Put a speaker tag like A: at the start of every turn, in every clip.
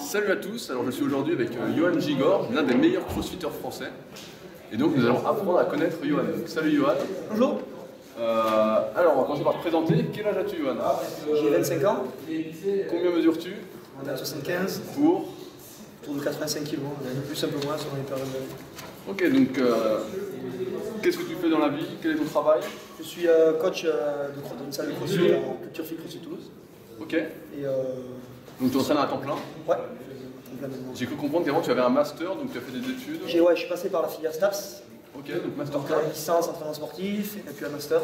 A: Salut à tous, alors je suis aujourd'hui avec Johan Gigor, l'un des meilleurs crossfitters français. Et donc nous allons apprendre à connaître Johan. Salut Johan.
B: Bonjour.
A: Alors on va commencer par te présenter. Quel âge as-tu Johan?
B: J'ai 25 ans.
A: Combien mesures-tu?
B: 1m75.
A: Pour
B: Autour de 85 kg. Un peu plus, un peu moins selon les périodes de vie.
A: Ok, donc qu'est-ce que tu fais dans la vie? Quel est ton travail?
B: Je suis coach d'une salle de crossfit en Culture Fit CrossFit Toulouse.
A: Ok.
B: Et
A: donc tu entraînes à temps plein?
B: ouais.
A: J'ai cru comprendre qu'avant tu avais un master, donc tu as fait des études.
B: Ouais, je suis passé par la filière STAPS.
A: Ok, donc master
B: Donc
A: class.
B: licence entraînement sportif et puis un master.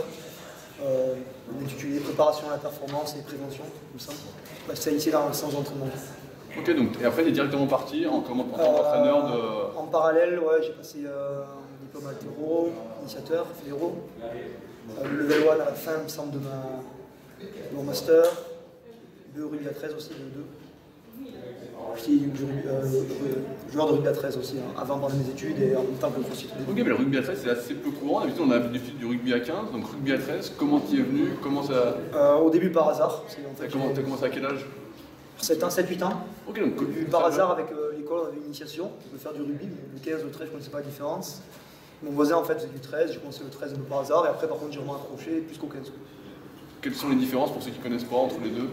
B: On étudie préparation à la performance et prévention, tout ça. Spécialisé dans le sens d'entraînement.
A: Ok, donc et après tu es directement parti en tant qu'entraîneur de...
B: En parallèle, ouais, j'ai passé un diplôme altéro, initiateur, fédéraux. Le level 1 à la fin, il me semble, de mon master. Le rugby à 13 aussi, le 2. J'étais joueur de rugby à 13 aussi, hein, avant pendant mes études et en même temps que le crossfit.
A: Ok, mais le rugby à 13 c'est assez peu courant. D'habitude on a l'habitude du rugby à 15, donc rugby à 13, comment tu y es venu? Comment ça...
B: Au début par hasard.
A: T'as commencé à quel âge?
B: 7-8 ans.
A: Ok, donc
B: par hasard avec l'école, on avait une initiation de faire du rugby, le 15, le 13, je ne connaissais pas la différence. Mon voisin en fait faisait du 13, j'ai commencé le 13 un peu par hasard et après par contre j'ai vraiment accroché plus qu'au 15. Quelles
A: sont les différences pour ceux qui ne connaissent pas entre les deux?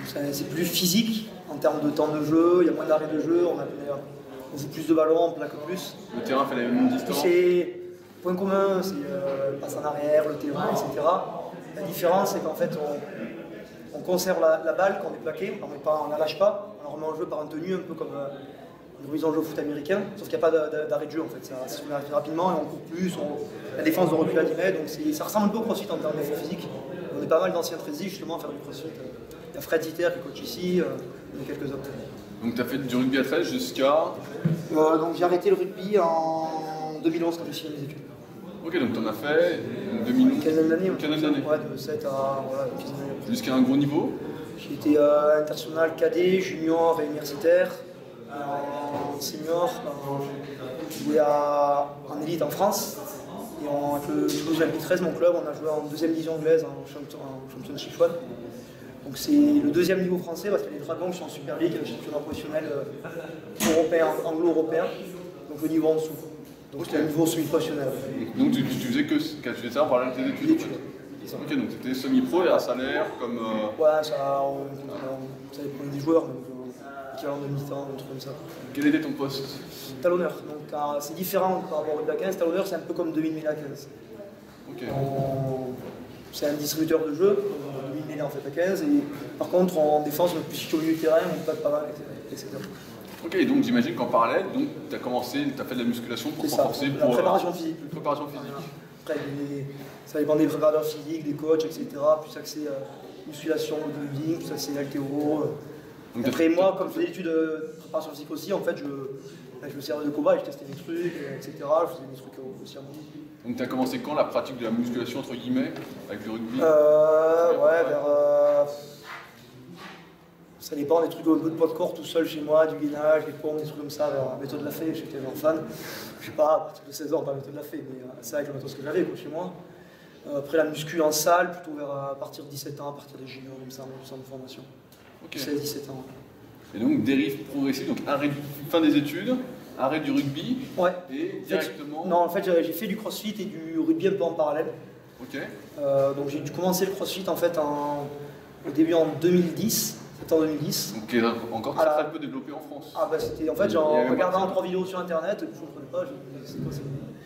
B: C'est plus physique en termes de temps de jeu, il y a moins d'arrêt de jeu, on joue plus de ballons, on plaque plus.
A: Le terrain fait la même distance?
B: C'est point commun, c'est passe en arrière, le terrain, etc. La différence c'est qu'en fait on conserve la balle quand on est plaqué, on ne la lâche pas, on la remet en jeu par un tenue un peu comme une remise en jeu au foot américain, sauf qu'il n'y a pas d'arrêt de jeu en fait, ça se met rapidement et on court plus, la défense de recul à 10 mètres, donc ça ressemble un peu au crossfit en termes d'effort physique. On est pas mal d'anciens trésors justement à faire du crossfit. Il y a Fred Zitter qui coach ici, il y a quelques autres.
A: Donc tu as fait du rugby à 13 jusqu'à...
B: donc j'ai arrêté le rugby en 2011 quand j'ai fini mes études.
A: Ok, donc tu en as fait 2011.
B: Une quinzaine d'années.
A: Ouais,
B: de 7 à voilà, une quinzaine d'années.
A: Jusqu'à un gros niveau?
B: J'ai été international cadet, junior et universitaire. En senior, j'ai joué en élite en France. Et avec le Toulouse Rugby 13, mon club, on a joué en deuxième division anglaise en Championship One. Donc c'est le deuxième niveau français parce que les Dragons sont en Super League, un championnat professionnel européen, anglo-européen. Donc le niveau en dessous. Donc c'était un niveau semi-professionnel.
A: Donc tu faisais ça en parallèle de tes études? Ok, donc c'était semi-pro et un salaire comme...
B: Ouais, ça dépend des joueurs, donc équivalent de mi-temps, un truc comme ça.
A: Quel était ton poste?
B: Talonneur. Donc c'est différent par rapport au rugby à 15. Talonneur, c'est un peu comme 2000 à 15.
A: Okay.
B: C'est un distributeur de jeu, 2000 en fait à 15. Et par contre, en défense, on est plus sur le milieu de terrain, on tape pas mal, etc.
A: Ok, et donc j'imagine qu'en parallèle, tu as fait de la musculation pour renforcer
B: la préparation physique.
A: Préparation physique.
B: Après, ça dépend des préparateurs physiques, des coachs, etc. Plus accès musculation, bodybuilding, plus accès altéro. Après, moi, comme je faisais l'étude de préparation physique aussi, en fait, je me servais de cobaye, je testais des trucs, etc. Je faisais des trucs aussi à moi.
A: Donc, tu as commencé quand la pratique de la musculation, entre guillemets, avec le rugby?
B: Ouais, vers. Ça dépend des trucs un peu de poids de corps tout seul chez moi, du gainage, des pompes, des trucs comme ça, vers la méthode de la fée, j'étais un fan. Je sais pas, à partir de 16 ans, pas la méthode de la fée, mais c'est avec la méthode que j'avais chez moi. Après la muscu en salle, plutôt à partir de 17 ans, à partir des juniors, comme ça, en centre de formation.
A: Okay.
B: 16-17 ans.
A: Et donc dérive progressive, donc fin des études, arrêt du rugby,
B: ouais.
A: Et directement...
B: Non, en fait j'ai fait du crossfit et du rugby un peu en parallèle.
A: Ok.
B: Donc j'ai dû commencer le crossfit en fait au début en 2010, c'était en 2010.
A: Donc qui est encore très peu développé en France.
B: Ah bah c'était, en fait en regardant 3 vidéos sur internet, je ne comprenais pas, c'est quoi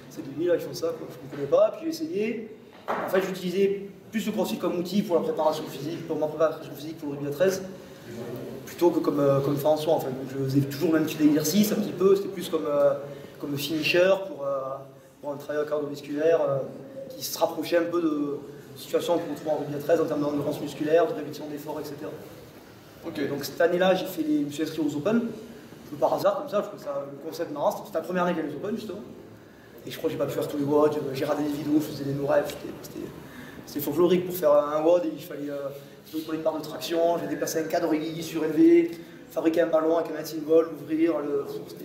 B: ces débile là, ils font ça, quoi. Je ne comprenais pas, puis j'ai essayé. En fait j'utilisais plus le crossfit comme outil pour la préparation physique, pour ma préparation physique pour le rugby à 13. Plutôt que comme fin en soi en fait. Donc, je faisais toujours le même type d'exercice un petit peu, c'était plus comme finisher pour un travail cardiovasculaire qui se rapprochait un peu de situations qu'on trouve en rugby à 13 en termes d'endurance musculaire, de répétition d'efforts, etc.
A: Okay.
B: Donc cette année-là, je me suis inscrit aux Open, par hasard comme ça, je trouvais ça le concept marrant, c'était la première année qu'il y avait les Open justement. Et je crois que j'ai pas pu faire tous les WOD, j'ai regardé des vidéos, je faisais des no-refs, c'était folklorique pour faire un WOD, et il fallait pour une barre de traction, j'ai déplacé un cadre surélevé, fabriquer un ballon avec un 26 volts, l'ouvrir,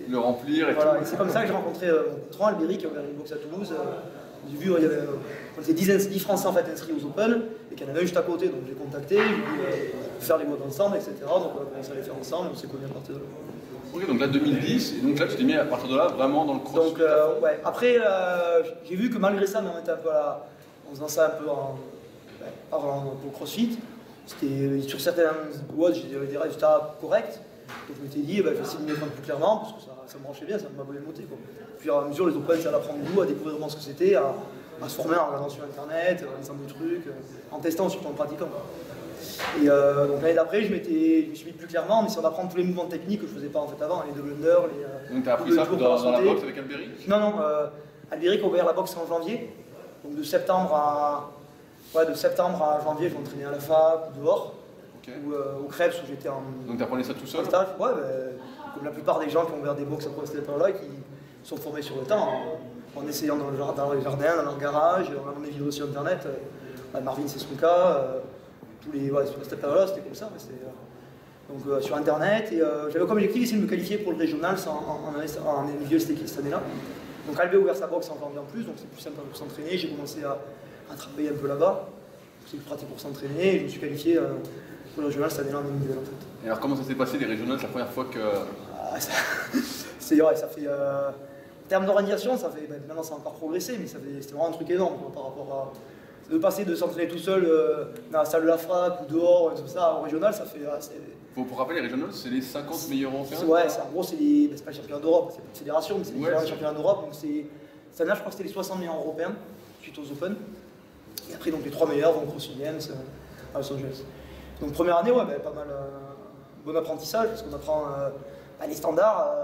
A: le remplir et
B: voilà.
A: tout.
B: Et c'est comme ça que j'ai rencontré mon patron Albéric qui a ouvert une box à Toulouse J'ai vu, on était 10 Français en fait inscrits aux Open, et qu'il y en avait un juste à côté, donc j'ai contacté, j'ai voulu faire les modes ensemble, etc. Donc on a commencé à les faire ensemble, on s'est connus à partir de là.
A: Ok, donc là 2010, et donc là tu t'es mis à partir de là vraiment dans le crossfit.
B: Donc ouais, après j'ai vu que malgré ça, mais on était un peu en faisant ça un peu au crossfit, sur certaines watts, j'avais des résultats corrects. Donc je m'étais dit, je vais essayer de m'y mettre plus clairement, parce que ça me branchait bien, ça m'a bien monté. Puis à mesure, les Open, ça allait prendre goût, à découvrir vraiment ce que c'était, à se former en regardant sur internet, en lisant des trucs, en testant, surtout en pratiquant. Et donc l'année d'après, je me suis mis plus clairement en essayant d'apprendre tous les mouvements techniques que je ne faisais pas en fait avant, les double under,
A: donc tu as appris ça dans la boxe avec Albéric? Non,
B: Albéric a ouvert la boxe en janvier. Donc de septembre à janvier, je m'entraînais à la fac ou dehors. Ou au Krebs où j'étais en.
A: Donc tu apprenais ça tout seul?
B: Stage, ouais, comme la plupart des gens qui ont ouvert des box après cette époque-là, qui sont formés sur le temps, en essayant dans les jardins, dans leur garage, en regardant des vidéos sur internet. Marvin, c'est son cas. Sur cette période-là, c'était comme ça. Donc sur internet, et j'avais comme objectif d'essayer de me qualifier pour le régional en milieu cette année-là. Donc Albé a ouvert sa box en janvier en plus, donc c'est plus simple pour s'entraîner. J'ai commencé à travailler un peu là-bas. C'est plus pratique pour s'entraîner, et je me suis qualifié pour le régional cette année-là en individuel en fait.
A: Et alors comment ça s'est passé les régionales, c'est la première fois que...
B: C'est vrai, ça fait... en termes d'organisation, ça fait... maintenant ça a encore progressé, mais c'était vraiment un truc énorme par rapport à... De passer de s'entraîner tout seul dans la salle de la frappe ou dehors, tout ça, au régional, ça fait...
A: Pour rappeler, les régionales, c'est les 50 meilleurs européens?
B: Ouais, en gros, c'est pas les championnats d'Europe, c'est pas une fédération, mais c'est les championnats d'Europe. Donc cette année, je crois que c'était les 60 meilleurs européens, suite aux Open. Et après, donc les 3 meilleurs vont au CrossFit Games à Los Angeles. Donc première année, pas mal bon apprentissage, parce qu'on apprend les standards,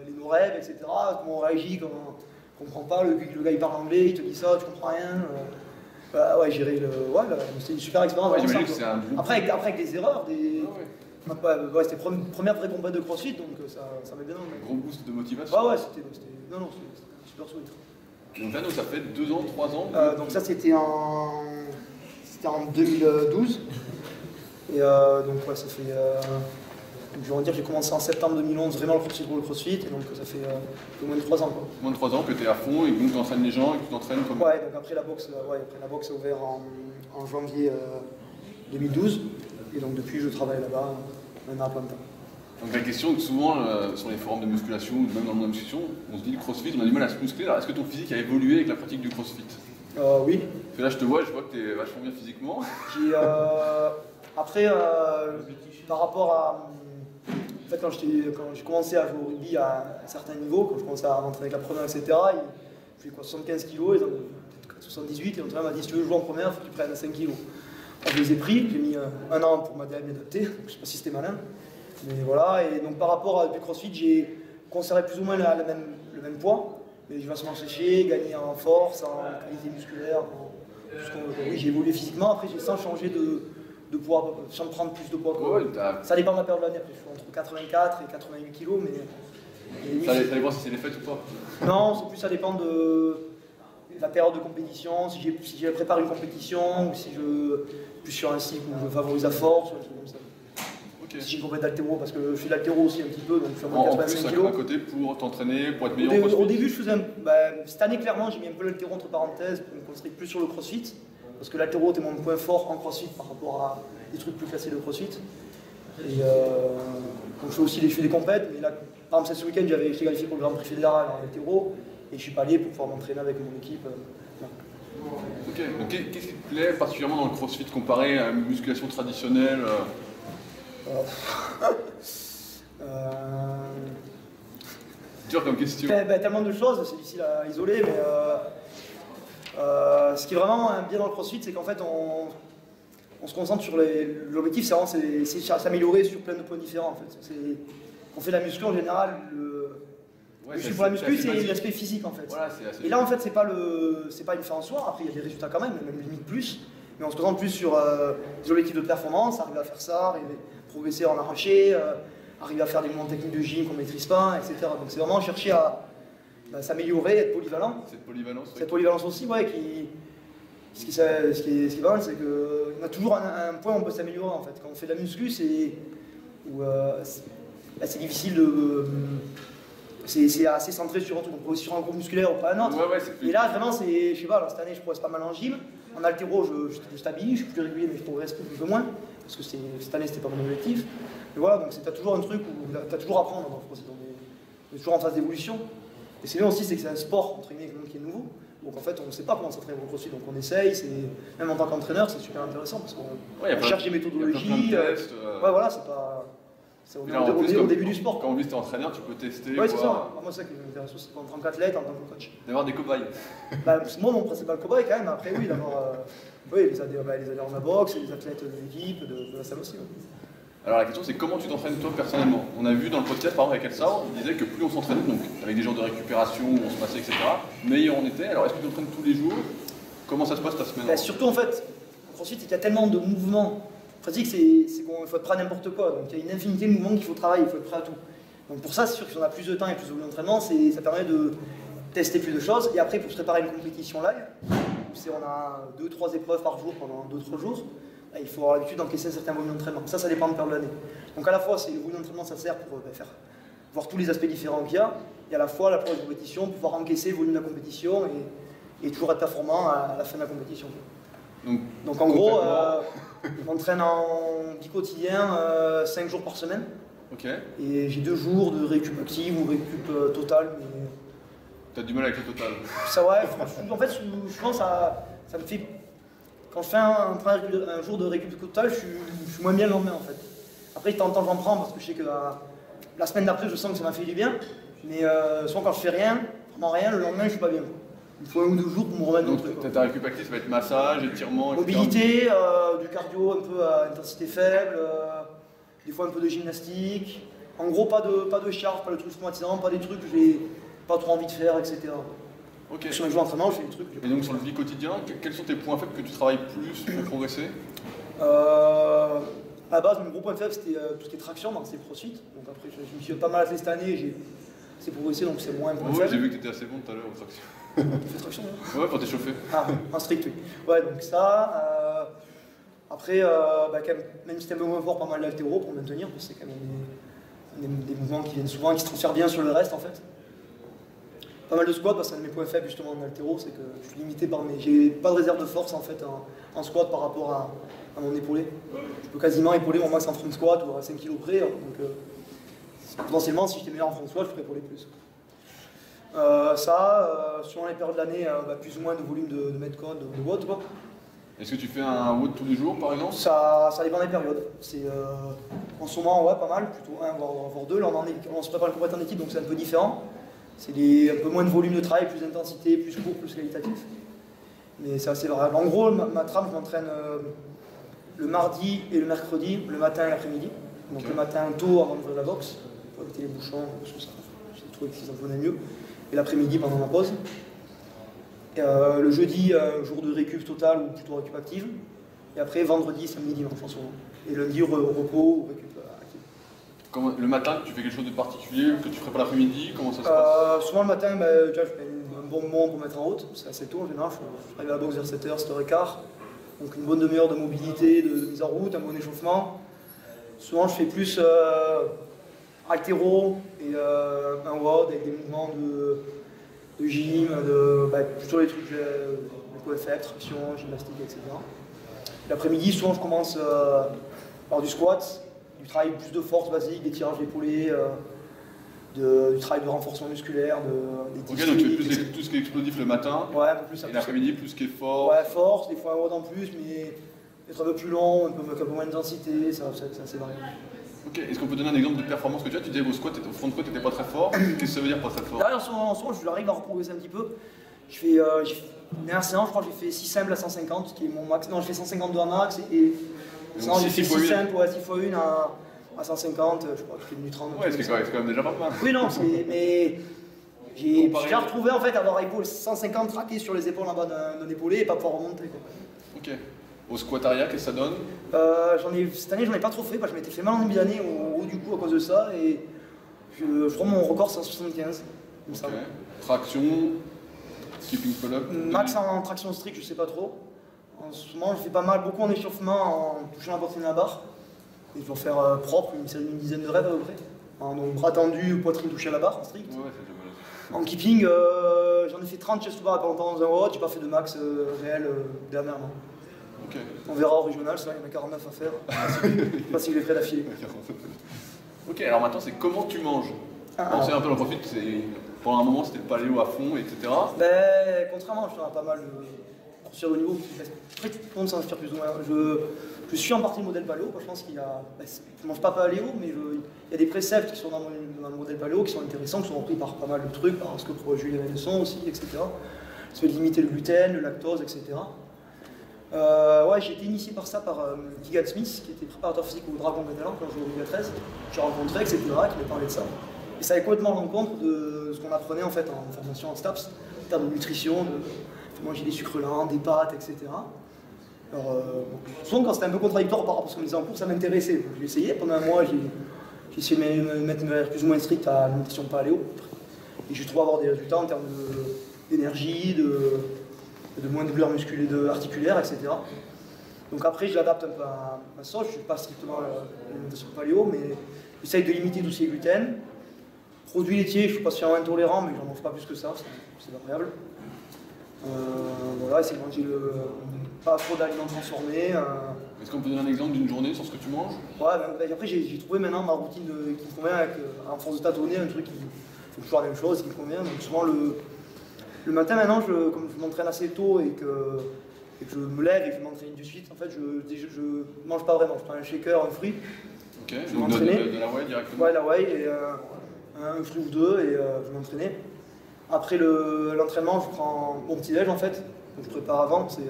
B: les no-reps, etc. Comment on réagit, comment on comprend pas, le gars il parle anglais, il te dit ça, tu comprends rien. C'était une super expérience. Après avec des erreurs, c'était première vraie compète de CrossFit, donc ça m'a bien donné.
A: Gros boost de motivation.
B: C'était super sweet.
A: Donc là, ça fait 2 ans, 3 ans.
B: Donc ça c'était en 2012. Et donc ça fait... je vais dire j'ai commencé en septembre 2011 vraiment le CrossFit pour le CrossFit, et donc ça fait moins de 3 ans. Quoi.
A: Moins de 3 ans que tu es à fond et que tu entraînes les gens et que tu t'entraînes comme...
B: Ouais, donc après la boxe a ouvert en janvier 2012, et donc depuis je travaille là-bas, maintenant à plein temps.
A: Donc la question que souvent sur les forums de musculation ou même dans le monde de la musculation, on se dit le CrossFit, on a du mal à se muscler, alors est-ce que ton physique a évolué avec la pratique du CrossFit?
B: Oui.
A: Parce que là je vois que tu es vachement bien physiquement.
B: Après, par rapport à... En fait, quand j'ai commencé à jouer au rugby à un certain niveau, quand je commençais à rentrer avec la première, etc., je faisais 75 kg, ils ont peut-être 78, et l'entraîneur m'a dit si tu veux jouer en première, il faut que tu prennes 5 kg. Je les ai pris, j'ai mis 1 an pour m'adapter, donc je ne sais pas si c'était malin. Mais voilà, et donc par rapport à du CrossFit, j'ai conservé plus ou moins le même poids, mais je vais se sécher, gagner en force, en qualité musculaire, oui, j'ai évolué physiquement, après j'ai sans changer de poids, sans prendre plus de poids. Ça dépend de la période de l'année, après je suis entre 84 et 88 kg, mais...
A: Ça dépend si c'est les fêtes ou pas?
B: Non, c'est plus ça dépend de la période de compétition, si je prépare une compétition, ou si plus sur un cycle où je favorise la force, ou un truc comme ça. Okay. Si j'ai une compète d'haltéro, parce que je fais de l'haltéro aussi un petit peu, donc je suis à moins de 85 kg.
A: En plus, à côté pour t'entraîner, pour être meilleur
B: au début, je faisais cette année, clairement, j'ai mis un peu l'haltéro entre parenthèses pour me concentrer plus sur le CrossFit, parce que l'haltéro était mon point fort en CrossFit par rapport à des trucs plus classés de CrossFit. Et donc je fais des compètes, mais là, par exemple, ce week-end, j'étais qualifié pour le Grand Prix fédéral en haltéro, et je suis pas allé pour pouvoir m'entraîner avec mon équipe.
A: Ok, donc qu'est-ce qui te plaît particulièrement dans le CrossFit comparé à une musculation traditionnelle? Dur comme question.
B: Tellement de choses, c'est difficile à isoler, mais ce qui est vraiment bien dans le CrossFit, c'est qu'en fait on se concentre sur l'objectif, c'est s'améliorer sur plein de points différents. En fait. On fait de la muscu en général, pour la muscu, c'est l'aspect physique en fait.
A: Voilà,
B: et là en fait, c'est pas une fin en soi, après il y a des résultats quand même limite plus, mais on se concentre plus sur des objectifs de performance, arriver à faire ça, arriver à progresser en arraché, arriver à faire des mouvements techniques de gym qu'on ne maîtrise pas, etc. Donc c'est vraiment chercher à s'améliorer, être polyvalent. Cette polyvalence aussi, ouais, ce qui est pas mal, c'est qu'on a toujours un point où on peut s'améliorer en fait. Quand on fait de la muscu, c'est difficile c'est assez centré sur un truc, donc sur un groupe musculaire ou pas un autre.
A: Ouais,
B: et là, vraiment, je sais pas, là, cette année, je progresse pas mal en gym. En haltéro, je stabilise, je suis plus régulier, mais je progresse un peu moins. Parce que cette année, c'était pas mon objectif. Mais voilà, donc t'as toujours un truc où t'as toujours à apprendre dans le CrossFit. On est toujours en phase d'évolution. Et c'est bien aussi, c'est que c'est un sport, entre guillemets, qui est nouveau. Donc en fait, on ne sait pas comment s'entraîner au CrossFit, donc on essaye. Même en tant qu'entraîneur, c'est super intéressant parce qu'on cherche des méthodologies.
A: Ouais,
B: voilà, c'est pas. On est au début du sport.
A: Quand on dit que tu es entraîneur, tu peux tester.
B: Ouais, c'est ça. Moi, c'est ça qui m'intéresse aussi, en tant qu'athlète, en tant que coach.
A: D'avoir des cobayes.
B: Moi, mon principal cobaye, quand même, après, oui, d'avoir les adhérents de la boxe, les athlètes de l'équipe, de la salle aussi. Ouais.
A: Alors la question c'est comment tu t'entraînes toi personnellement. On a vu dans le podcast par exemple avec Elsa, il disait que plus on s'entraînait, donc avec des jours de récupération, où on se passait, etc., meilleur on était. Alors est-ce que tu t'entraînes tous les jours? Comment ça se passe ta semaine?
B: Surtout en fait, ensuite il y a tellement de mouvements. Pratique, c'est qu'il faut être prêt à n'importe quoi. Donc il y a une infinité de mouvements qu'il faut travailler, il faut être prêt à tout. Donc pour ça, c'est sûr que si on a plus de temps et plus de volume d'entraînement, ça permet de tester plus de choses. Et après, pour se préparer à une compétition live, on a 2-3 épreuves par jour pendant 2-3 jours. Il faut avoir l'habitude d'encaisser un certain volume d'entraînement. Ça dépend de période de l'année. Donc à la fois, le volume d'entraînement, ça sert pour voir tous les aspects différents qu'il y a, et à la fois la période de compétition, pour pouvoir encaisser le volume de la compétition et toujours être performant à la fin de la compétition. Donc en gros, je m'entraîne en petit quotidien 5 jours par semaine.
A: Okay.
B: Et j'ai 2 jours de récup active ou récup totale.
A: T'as du mal avec le total?
B: Ça ouais, en fait, je pense que ça me fait. Quand je fais un jour de récup total, je suis moins bien le lendemain en fait. Après, de temps en temps, j'en prends parce que je sais que la semaine d'après, je sens que ça m'a fait du bien. Mais souvent, quand je fais rien, vraiment rien, le lendemain, je suis pas bien. Il faut 1 ou 2 jours pour me remettre dans le truc.
A: Ta récup active, ça va être massage, étirement, etc.
B: Mobilité, du cardio un peu à intensité faible, des fois un peu de gymnastique. En gros, pas de charge, pas de trucs traumatisants, pas des trucs que j'ai pas trop envie de faire, etc.
A: Okay.
B: Sur les jours d'entraînement, je fais des trucs.
A: Et donc sur le vie quotidien, quels sont tes points faibles que tu travailles plus pour progresser?
B: À la base, mon gros point faible, c'était tout ce qui est traction, donc c'est CrossFit. Donc après, je me suis pas mal attelé cette année, j'ai assez progressé, donc c'est moins un point faible.
A: J'ai vu que tu étais assez bon tout à l'heure en traction.
B: Tu fais traction là?
A: Ouais, pour t'échauffer.
B: Ah, en strict, oui. Ouais, donc ça. Après, même si t'aimes moins fort, pas mal d'haltéro pour maintenir, parce que c'est quand même des mouvements qui viennent souvent, qui se transfèrent bien sur le reste en fait. Pas mal de squat, parce que c'est un de mes points faibles justement en haltéro, c'est que je suis limité par j'ai pas de réserve de force en fait en squat par rapport à mon épaulé. Je peux quasiment épauler mon max en front squat ou à 5 kg près, donc potentiellement si j'étais meilleur en front squat, je pourrais épauler plus. Selon les périodes de l'année, plus ou moins de volume de mètres code, de watts quoi.
A: Est-ce que tu fais un WOD tous les jours par exemple?
B: Ça dépend des périodes. En ce moment, ouais, pas mal, plutôt 1 voire 2. Là, on se prépare le compétition en équipe, donc c'est un peu différent. C'est un peu moins de volume de travail, plus d'intensité, plus court, plus qualitatif. Mais c'est assez variable. En gros, ma trame, je m'entraîne le mardi et le mercredi, le matin et l'après-midi. Donc le matin tôt avant d'ouvrir la boxe, pour éviter les bouchons, parce que j'ai trouvé que ça venait mieux. Et l'après-midi pendant ma pause. Et, le jeudi, jour de récup total ou plutôt récup active. Et après, vendredi, samedi, dimanche en ce moment. Et lundi, repos ou récup active.
A: Le matin, tu fais quelque chose de particulier que tu ferais pas l'après-midi? Comment ça se passe?
B: Souvent le matin, déjà, je fais un bon moment pour mettre en route. C'est assez tôt en général. Je arrive à la boxe vers 7h, 7h15. Donc une bonne demi-heure de mobilité, de mise en route, un bon échauffement. Souvent, je fais plus haltéro et un WOD avec des mouvements de gym, plutôt les trucs de QFF, traction, gymnastique, etc. L'après-midi, souvent, je commence par du squat, du travail plus de force basique, des tirages d'épaulés, du travail de renforcement musculaire, des
A: Ok, donc tu fais plus tout ce qui est explosif le matin,
B: ouais, un peu plus,
A: et l'après-midi plus ce qui est fort.
B: Ouais, force, des fois un WOD en plus, mais être un peu plus long, un peu moins d'intensité, c'est assez variable.
A: Ok, est-ce qu'on peut donner un exemple de performance que tu as? Tu disais au front squat, tu n'étais pas très fort. Qu'est-ce que ça veut dire pas très fort?
B: Là, en ce moment, j'arrive à reprogresser un petit peu. Une dernière séance, je crois que j'ai fait 6 simples à 150, qui est mon max. Non, je fais 152 à max et sinon j'ai fait 6 simples, ouais, 6 x 1 à 150, je crois que je fais 1 30.
A: Ouais, c'est quand même déjà pas mal.
B: Oui, non, mais j'ai retrouvé en fait avoir épaule 150 traqué sur les épaules en bas d'un épaulé et pas pouvoir remonter. Quoi.
A: Ok. Au squat arrière, qu'est-ce que ça donne?
B: Cette année, j'en ai pas trop fait, parce que je m'étais fait mal en début d'année au haut du coup à cause de ça, et je crois mon record c'est 175.
A: Ok. Traction, skipping pull-up.
B: Max en traction strict, je sais pas trop. En ce moment, je fais pas mal, beaucoup en échauffement, en touchant la poitrine de la barre. Et je vais en faire propre, une série d'une dizaine de rêves à peu près. Donc bras tendu, poitrine touchée à la barre, en strict.
A: Ouais,
B: En keeping, j'en ai fait 30 chest to bar il y a pas longtemps dans un WOD, j'ai pas fait de max réel dernièrement.
A: Ok.
B: On verra au régional, ça, il y en a 49 à faire. Je sais pas si je les ferai d'affilée.
A: Ok, alors maintenant c'est comment tu manges. On sait un peu, j'en profite, pendant un moment c'était le paléo à fond, etc.
B: Ben, contrairement, je suis pas mal de coursiers de haut niveau, après tout le monde s'en inspire plus ou moins. Je suis en partie le modèle paléo, je pense qu'il y a. Ben, je mange pas paléo, mais il y a des préceptes qui sont dans le modèle paléo qui sont intéressants, qui sont repris par pas mal de trucs, par ce que pour Julien Leçon aussi, etc. Ça fait limiter le gluten, le lactose, etc. Ouais, j'ai été initié par ça par Keegan Smith, qui était préparateur physique au Dragon catalan quand je jouais au Liga 13. J'ai rencontré, etc., qui m'a parlé de ça. Et ça est complètement à l'encontre de ce qu'on apprenait en fait en formation en STAPS, en termes de nutrition, de manger des sucres lents, des pâtes, etc. Alors, souvent quand c'était un peu contradictoire par rapport à ce qu'on disait en cours, ça m'intéressait. Donc j'ai essayé, pendant un mois, j'ai essayé de me mettre une valeur plus ou moins stricte à l'alimentation paléo. Et j'ai trouvé avoir des résultats en termes d'énergie, de moins de douleurs musculaires, articulaires, etc. Donc après, je l'adapte un peu à ma sauce. Je ne suis pas strictement à l'alimentation paléo, mais j'essaye de limiter tout ce qui est gluten. Produits laitiers, je ne suis pas spécialement intolérant, mais j'en mange pas plus que ça, c'est variable. Voilà, essayer de manger pas trop d'aliments transformés.
A: Est-ce qu'on peut donner un exemple d'une journée sur ce que tu manges?
B: Ouais, ben, après j'ai trouvé maintenant ma routine qui me convient, avec, en force de tâtonner, un truc qui faut toujours la même chose, qui me convient. Donc souvent le matin maintenant, comme je m'entraîne assez tôt et que je me lève et que je m'entraîne de suite, en fait je mange pas vraiment, je prends un shaker, un fruit.
A: Ok, donc de la whey directement?
B: Ouais, la whey et un fruit ou deux et je vais m'entraîner. Après l'entraînement, je prends mon petit déj en fait, donc je prépare avant, c'est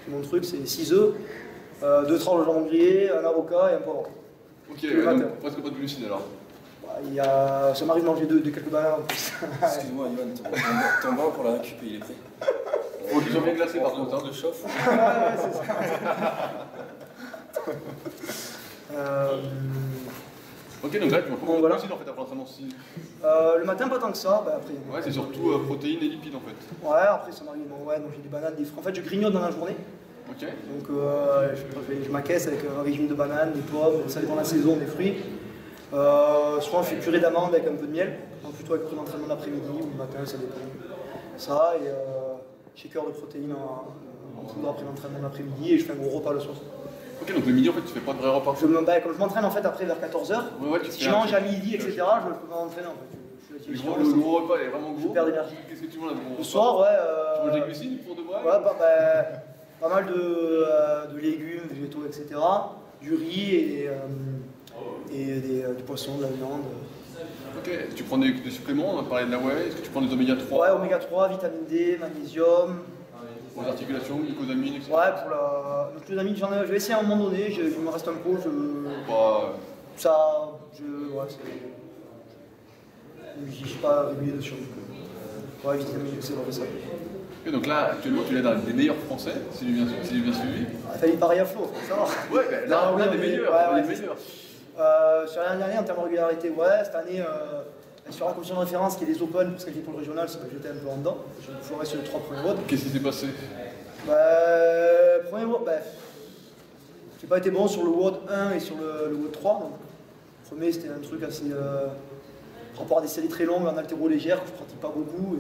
B: mon truc, c'est 6 œufs, 2 tranches de jambon grillé, un avocat et un poivron.
A: Ok, donc presque pas de glucides alors?
B: Ça m'arrive de manger de quelques bananes en plus.
C: Excuse-moi Yoann, ton bain pour la récup il est prêt?
A: Oh, ils ont bien glacé par contre.
C: Le chauffe.
B: Ouais, c'est ça.
A: Ok, donc là tu manges beaucoup de glucides en fait après l'entraînement aussi?
B: Le matin pas tant que ça, après.
A: Ouais, c'est surtout protéines et lipides en fait.
B: Ouais, après ça m'arrive, ouais, donc j'ai des bananes, des fruits. En fait je grignote dans la journée.
A: Ok.
B: Donc je m'accaisse avec un régime de bananes, des pommes, ça dépend de la saison, des fruits. Souvent je fais purée d'amande avec un peu de miel, donc plutôt avec l'entraînement l'après-midi ou le matin, ça dépend. Ça et shaker de protéines en poudre après l'entraînement l'après-midi et je fais un gros repas le soir.
A: Ok, donc le midi en fait tu fais pas de vrai repas?
B: Comme je m'entraîne en fait après vers 14h, si je mange à midi, etc., je peux pas m'entraîner en fait.
A: Le gros repas est vraiment gros?
B: Je perds d'énergie.
A: Qu'est-ce que tu manges
B: le soir, ouais.
A: Tu manges des glucides pour de vrai?
B: Ouais, pas mal de légumes, végétaux, etc. Du riz et du poisson, de la viande.
A: Ok, tu prends des suppléments, on a parlé de la whey, est-ce que tu prends des oméga 3?
B: Ouais, oméga 3, vitamine D, magnésium.
A: Pour les articulations, glucosamine, etc.
B: Ouais, pour la glucosamine, je vais essayer à un moment donné, il me reste un peu,
A: ouais,
B: c'est... Je suis pas régulier dessus. Ouais, vitamine, c'est vrai ça.
A: Et donc là, actuellement, tu es dans des meilleurs français, si j'ai bien suivi.
B: Ah, t'as dit pareil à Flo, faut savoir.
A: Ouais, ben là, on a des meilleurs.
B: Sur l'année dernière, en termes de régularité, ouais, cette année, sur la commission de référence qui est les Open, parce qu'elle était pour le régional, j'étais un peu en dedans. Je foirais sur les 3 premiers votes.
A: Qu'est-ce qui s'est passé?
B: Premier vote, j'ai pas été bon sur le WOD 1 et sur le WOD 3. Donc, le premier, c'était un truc assez. Par rapport à des séries très longues en haltéro légère que je pratique pas beaucoup.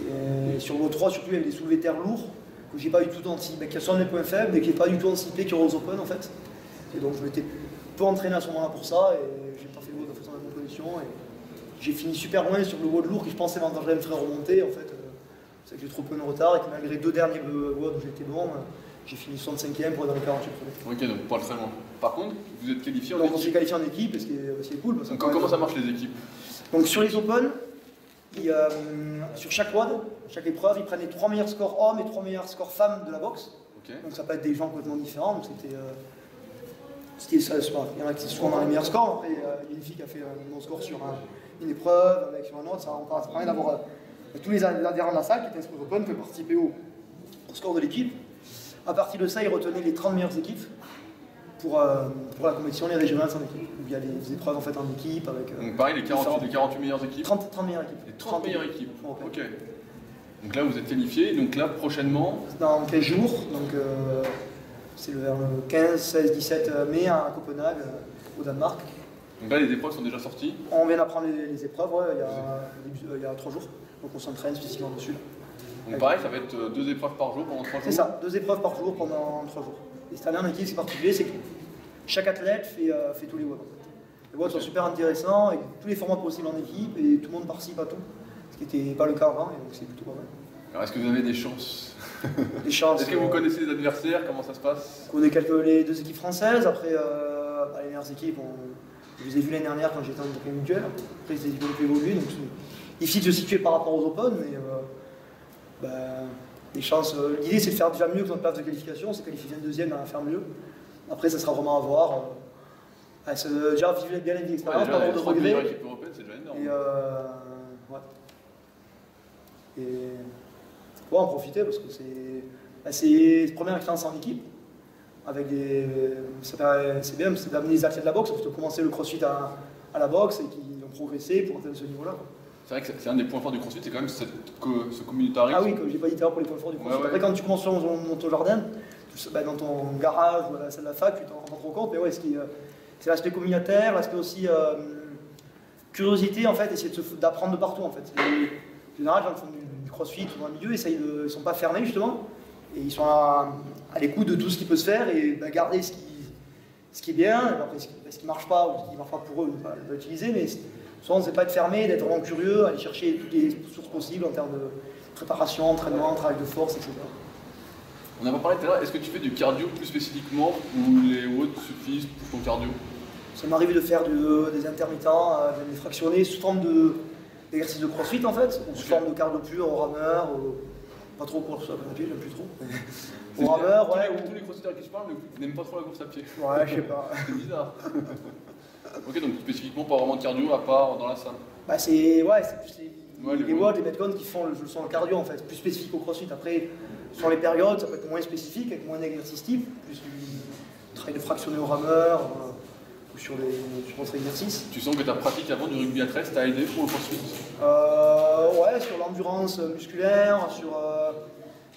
B: Et sur le WOD 3, surtout, il y avait des soulevés terre lourds que j'ai pas du tout anticipé, qui sont mes points faibles, mais qui n'est pas du tout anticipé qu'il y aura aux Open en fait. Et donc, je m'étais peu entraîné à ce moment-là pour ça, et j'ai pas fait le WOD de façon de position. Et j'ai fini super loin sur le WOD lourd que je pensais m'avantager me ferait remonter. En fait, c'est que j'ai trop peu de retard et que malgré 2 derniers WOD où j'étais bon, j'ai fini 65e pour être dans les 48 premiers.
A: Ok, donc pas très loin. Par contre, vous êtes qualifié en
B: donc,
A: équipe.
B: on s'est qualifié en équipe, ce qui est cool. Parce
A: donc, comment ça marche les équipes?
B: Donc sur les Open, sur chaque WOD, chaque épreuve, ils prennent les 3 meilleurs scores hommes et 3 meilleurs scores femmes de la boxe.
A: Okay.
B: Donc ça peut être des gens complètement différents. Donc il y en a qui sont dans les meilleurs scores. Après, il y a une fille qui a fait un bon score sur une épreuve, un mec sur un autre. Ça permet d'avoir tous les adhérents de la salle qui étaient inscrits aux Open peuvent participer au score de l'équipe. À partir de ça, ils retenaient les 30 meilleures équipes pour la compétition, les régionales en équipe. Il y a des épreuves en fait en équipe avec.
A: Donc pareil, les 48 meilleures équipes.
B: 30 meilleures équipes.
A: Les 30 meilleures équipes. Ok. Donc là, vous êtes qualifiés. Donc là, prochainement.
B: Dans 15 jours. Donc c'est vers le 15, 16, 17 mai à Copenhague, au Danemark.
A: Donc là, les épreuves sont déjà sorties.
B: On vient d'apprendre les épreuves, ouais, il y a 3 jours. Donc on s'entraîne spécifiquement dessus.
A: Donc pareil, ça va être 2 épreuves par jour pendant 3 jours.
B: C'est ça, 2 épreuves par jour pendant 3 jours. Et cette année en équipe, c'est particulier, c'est que chaque athlète fait tous les WOD. Les WOD sont super intéressants, avec tous les formats possibles en équipe, et tout le monde participe à tout. Ce qui n'était pas le cas avant, et donc c'est plutôt pas mal.
A: Alors est-ce que vous avez des chances?
B: Des chances.
A: Est-ce que vous connaissez les adversaires? Comment ça se passe?
B: On connaît les 2 équipes françaises, après les meilleures équipes, je les ai vues l'année dernière quand j'étais en équipe mutuelle. Après, ils ont pu évoluer, donc c'est difficile de se situer par rapport aux Open, mais les chances. L'idée, c'est de faire déjà mieux que notre place de qualification, c'est qualifier 22e à faire mieux. Après, ça sera vraiment à voir. Déjà, vivre bien l'expérience, pas avoir de regrets.
A: La équipe européenne, c'est déjà énorme.
B: Et en profiter parce que c'est la première expérience en équipe. C'est bien, c'est d'amener les athlètes de la boxe, de commencer le crossfit à la boxe et qui ont progressé pour atteindre ce niveau-là.
A: C'est vrai que c'est un des points forts du crossfit, c'est quand même ce communautarisme.
B: Ah oui, comme j'ai pas dit tout à l'heure pour les points forts du crossfit. Après, quand tu construis dans ton jardin, dans ton garage ou à la salle de la fac, tu t'en rends pas trop compte, mais ouais, c'est l'aspect communautaire, l'aspect aussi curiosité, en fait, essayer d'apprendre de partout, en fait. En général, les gens qui font du crossfit ou dans le milieu, ils sont pas fermés, justement, et ils sont à l'écoute de tout ce qui peut se faire et garder ce qui est bien, et après, ce qui marche pas ou ce qui marche pas pour eux, ils vont utiliser, mais souvent, c'est pas être fermé, d'être vraiment curieux, aller chercher toutes les sources possibles en termes de préparation, entraînement, travail de force, etc.
A: On n'a pas parlé tout à l'heure, est-ce que tu fais du cardio plus spécifiquement ou les WOD suffisent pour ton cardio?
B: Ça m'arrive de faire des intermittents, de les fractionner sous forme d'exercice de crossfit en fait, ou sous forme de cardio pur, au rameur, pas trop course à pied, j'aime plus trop. Au rameur, ouais.
A: Tous les crossfitters à qui je parle n'aiment pas trop la course à pied.
B: Ouais, je sais pas.
A: C'est bizarre. Ok, donc spécifiquement pas vraiment de cardio à part dans la salle.
B: C'est plus les WOD, les Metcon qui font le cardio en fait, plus spécifique au crossfit. Après, sur les périodes, ça peut être moins spécifique, avec moins d'exercices type, plus du travail de fractionner au rameur, ou sur d'autres exercices.
A: Tu sens que ta pratique avant du rugby à 13 t'a aidé pour le crossfit?
B: Ouais, sur l'endurance musculaire, en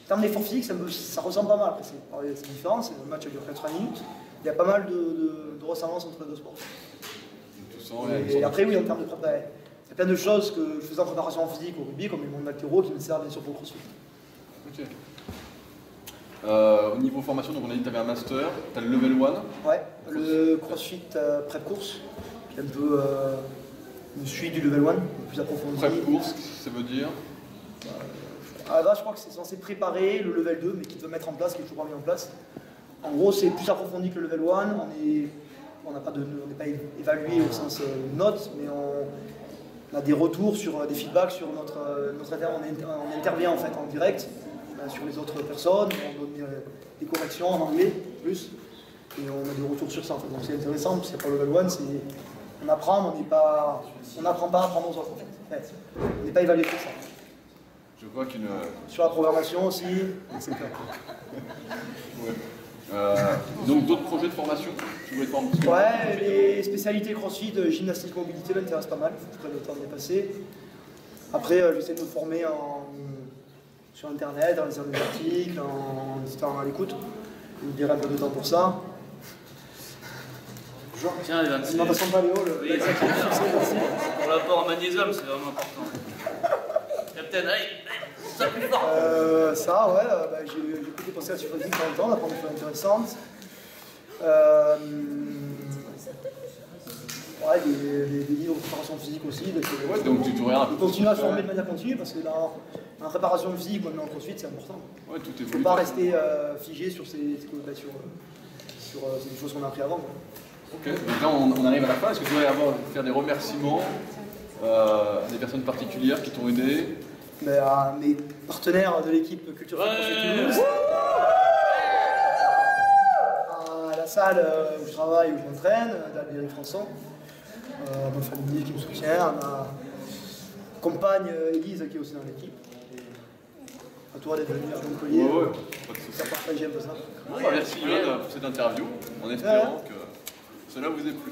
B: termes d'effort physique, ça ressemble pas mal. C'est différent, le match dure 80 minutes. Il y a pas mal de ressemblances entre les 2 sports. Et après, oui, en termes de prépa, il y a plein de choses que je faisais en préparation physique au rugby, comme les mondes latéraux, qui me servent bien sûr pour le crossfit.
A: Ok. Au niveau formation, donc on a dit que tu avais un master, tu as le level 1.
B: Ouais, le crossfit prep-course, qui est un peu une suite du level 1, plus approfondi.
A: Prep-course, ça veut dire
B: là, je crois que c'est censé préparer le level 2, mais qui doit mettre en place, qui est toujours pas mis en place. En gros, c'est plus approfondi que le level 1, on n'est pas évalué au sens note, mais on a des retours, des feedbacks sur on intervient en fait en direct sur les autres personnes, on donne des corrections en anglais, plus, et on a des retours sur ça en fait. Donc c'est intéressant, parce que pour le level 1, on apprend, on n'apprend pas à apprendre aux autres en fait. On n'est pas évalué pour ça.
A: Je vois qu'une...
B: Sur la programmation aussi, etc.
A: Ouais. Donc d'autres projets de formation tu voulais te former?
B: Ouais, les spécialités crossfit, gymnastique, mobilité m'intéressent pas mal, il faut que je prenne le temps de les passer. Après, j'essaie de me former sur internet, en lisant des articles, en étant à l'écoute. Je me dirai un peu de temps pour ça.
D: Tiens, les 26.
B: Non, de toute façon, pas Léo,
D: oui, c'est bien. Pour l'apport en magnésium, c'est vraiment important. Captain, allez, ça plus fort.
B: Ça, ouais, j'ai écouté penser à Suprétique dans le temps, on apprend des choses intéressantes. Ouais, des livres de préparation physique aussi.
A: Ouais, donc tu regardes un peu.
B: Continuer à se former de manière continue parce que en préparation physique, même en crossfit, c'est important.
A: Ouais, tout est.
B: Il ne faut pas rester figé sur des choses qu'on a appris avant.
A: Ok, donc là on arrive à la fin. Est-ce que tu voudrais faire des remerciements à des personnes particulières qui t'ont aidé?
B: À mes partenaires de l'équipe Culture Fit Toulouse, à la salle où je travaille, où je m'entraîne, d'Albéric Françon, à ma famille qui me soutient, à ma compagne Élise qui est aussi dans l'équipe. À toi d'être venu à Montpellier.
A: Ouais, pas de soucis.
B: Ça partage un peu ça.
A: Bon, merci Yoann pour cette interview, en espérant que cela vous ait plu.